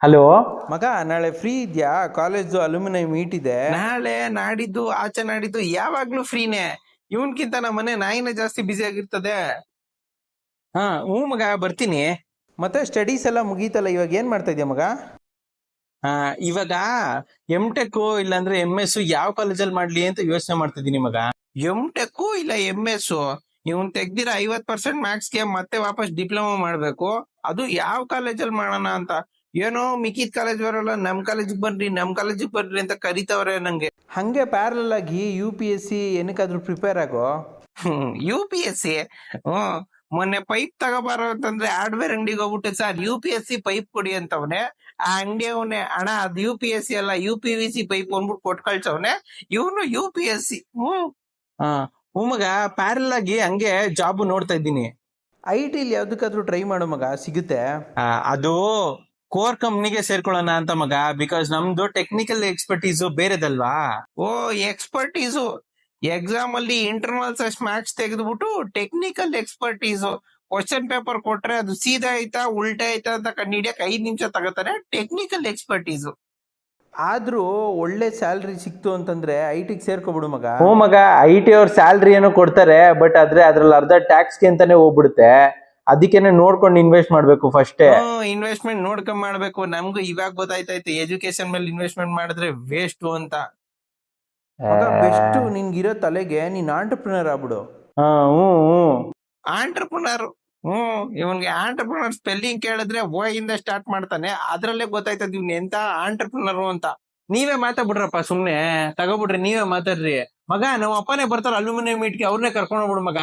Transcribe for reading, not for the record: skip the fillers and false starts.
Hello. ಮಗ ನಾಳೆ free ಇದ್ಯಾ? ಕಾಲೇಜ್ ಅಲ್ಯುಮಿನೈ ಮೀಟ್ ಇದೆ. ನಾಳೆ ನಾಡಿದ್ದು ಆಚೆ ನಾಡಿದ್ದು ಯಾವಾಗ್ಲೂ ಫ್ರೀನೇ. ಇವನ್ಕಿಂತ ನಮ್ಮ ಮನೆ ನಾಯಿನ ಜಾಸ್ತಿ ಬ್ಯುಸಿ ಆಗಿರ್ತದೆ. ಹಾ ಹ್ಞೂ ಮಗ ಬರ್ತೀನಿ. ಮತ್ತೆ ಸ್ಟಡೀಸ್ ಎಲ್ಲ ಮುಗೀತಲ್ಲ, ಇವಾಗ ಏನ್ ಮಾಡ್ತಾ ಇದೀಯ ಮಗ? ಇವಾಗ ಟೆಕ್ ಇಲ್ಲಾಂದ್ರೆ MS ಯಾವ ಕಾಲೇಜಲ್ಲಿ ಮಾಡ್ಲಿ ಅಂತ ಯೋಚನೆ ಮಾಡ್ತಿದ್ದೀನಿ ಮಗ. ಟೆಕ್ ಇಲ್ಲ MS ಇವನ್ ತೆಗ್ದಿರ 50% ಮ್ಯಾಕ್ಸ್ಗೆ ಮತ್ತೆ ವಾಪಸ್ ಡಿಪ್ಲೊಮಾ ಮಾಡ್ಬೇಕು. ಅದು ಯಾವ ಕಾಲೇಜಲ್ಲಿ ಮಾಡೋಣ ಅಂತ. ಏನೋ ಮಿಕ್ಕಿದ ಕಾಲೇಜ್ ಬರಲ್ಲ, ನಮ್ ಕಾಲೇಜಿಗೆ ಬರ್ರಿ ಅಂತ ಕರಿತವ್ರೆ ನಂಗೆ. ಹಂಗೆ ಪ್ಯಾರಲಲ್ ಆಗಿ UPSC ಏನಕ್ಕಾದ್ರೂ ಪ್ರಿಪೇರ್ ಆಗೋ. UPSC ಹ್ಮ್ ಮೊನ್ನೆ ಪೈಪ್ ತಗೋಬಾರೋ ಅಂತಂದ್ರೆ ಹಾರ್ಡ್ವೇರ್ ಅಂಗಡಿಗೆ ಹೋಗ್ಬಿಟ್ಟೆ, ಸರ್ UPSC ಪೈಪ್ ಕೊಡಿ ಅಂತವನೆ. ಆ ಅಂಗಡಿ ಅವನೇ ಅಣ್ಣ ಅದು UPSC ಅಲ್ಲ UPVC ಪೈಪ್ ಅಂದ್ಬಿಟ್ಟು ಕೊಟ್ ಕಳ್ಸವನೆ. ಇವನು UPSC. ಹ್ಞೂ ಮಗ ಪ್ಯಾರಲ್ ಆಗಿ ಹಂಗೆ ಜಾಬ್ ನೋಡ್ತಾ ಇದ್ದೀನಿ. IT ಲಿ ಯಾವ್ದಕ್ಕಾದ್ರೂ ಟ್ರೈ ಮಾಡು ಮಗ, ಸಿಗುತ್ತೆ. ಅದು ಕೋರ್ ಕಂಪ್ನಿಗೆ ಸೇರ್ಕೊಳ್ಳೋಣ ಅಂತ ಮಗ, ಬಿಕಾಸ್ ನಮ್ದು ಟೆಕ್ನಿಕಲ್ ಎಕ್ಸ್ಪರ್ಟೀಸು ಬೇರೆದಲ್ವಾ. ಓ ಎಕ್ಸ್ಪರ್ಟೀಸು ಎಕ್ಸಾಮ್ ಅಲ್ಲಿ ಇಂಟರ್ನಲ್ಸ್ ಅಷ್ಟು ಮ್ಯಾಕ್ಸ್ ತೆಗೆದ್ಬಿಟ್ಟು ಟೆಕ್ನಿಕಲ್ ಎಕ್ಸ್ಪರ್ಟೀಸು ಕ್ವಶನ್ ಪೇಪರ್ ಕೊಟ್ರೆ ಅದು ಸೀದಾ ಐತಾ ಉಲ್ಟಾ ಐತಾ ಅಂತ ಕಂಡಿಡಿಯಕ್ 5 ನಿಮಿಷ ತಗೋತಾರೆ. ಟೆಕ್ನಿಕಲ್ ಎಕ್ಸ್ಪರ್ಟೀಸು. ಆದ್ರೂ ಒಳ್ಳೆ ಸ್ಯಾಲ್ರಿ ಸಿಕ್ತು ಅಂತಂದ್ರೆ IT ಗೆ ಸೇರ್ಕೊಬಿಡು ಮಗ. ಹ್ಞೂ ಮಗ, IT ಅವ್ರ ಸ್ಯಾಲ್ರಿ ಏನೋ ಕೊಡ್ತಾರೆ, ಬಟ್ ಅದ್ರಲ್ಲಿ ಅರ್ಧ ಟ್ಯಾಕ್ಸ್ಗೆ ಅಂತಾನೆ ಹೋಗ್ಬಿಡುತ್ತೆ. ಅದಕ್ಕೇನೆ ನೋಡ್ಕೊಂಡು ಇನ್ವೆಸ್ಟ್ ಮಾಡ್ಬೇಕು ಫಸ್ಟೇ. ಇನ್ವೆಸ್ಟ್ಮೆಂಟ್ ನೋಡ್ಕೊಂಡ್ ಮಾಡ್ಬೇಕು. ನಮ್ಗೂ ಇವಾಗ ಗೊತ್ತಾಯ್ತಾಯ್ತು ಎಜುಕೇಶನ್ ಮೇಲೆ ಇನ್ವೆಸ್ಟ್ಮೆಂಟ್ ಮಾಡಿದ್ರೆ ವೇಸ್ಟ್ ಅಂತ. ಮಗ ಬೆಸ್ಟ್ ನಿನ್ಗಿರೋ ತಲೆಗೆ ನೀನ್ ಆಂಟರ್ಪ್ರಿನರ್ ಆಗ್ಬಿಡು. ಹ್ಞೂ ಹ್ಞೂ. ಆಂಟರ್ಪ್ರಿನರ್. ಇವನ್ಗೆ ಆಂಟರ್ಪ್ರಿನರ್ ಸ್ಪೆಲ್ಲಿಂಗ್ ಕೇಳಿದ್ರೆ ಇಂದ ಸ್ಟಾರ್ಟ್ ಮಾಡ್ತಾನೆ. ಅದ್ರಲ್ಲೇ ಗೊತ್ತಾಯ್ತದ ಇವ್ನ ಎಂತ ಆಂಟರ್ಪ್ರಿನರ್ ಅಂತ. ನೀವೇ ಮಾತಾಡ್ಬಿಡ್ರಪ್ಪ ಸುಮ್ನೆ, ತಗೋಬಿಡ್ರಿ ನೀವೇ ಮಾತಾಡ್ರಿ ಮಗ. ನಮ್ಮ ಅಪ್ಪನೇ ಬರ್ತಾರ ಅಲ್ಯೂಮಿನಿಯಂ ಮೀಟ್ಗೆ, ಅವ್ರನ್ನೇ ಕರ್ಕೊಂಡು ಹೋಗ್ಬಿಡು ಮಗ.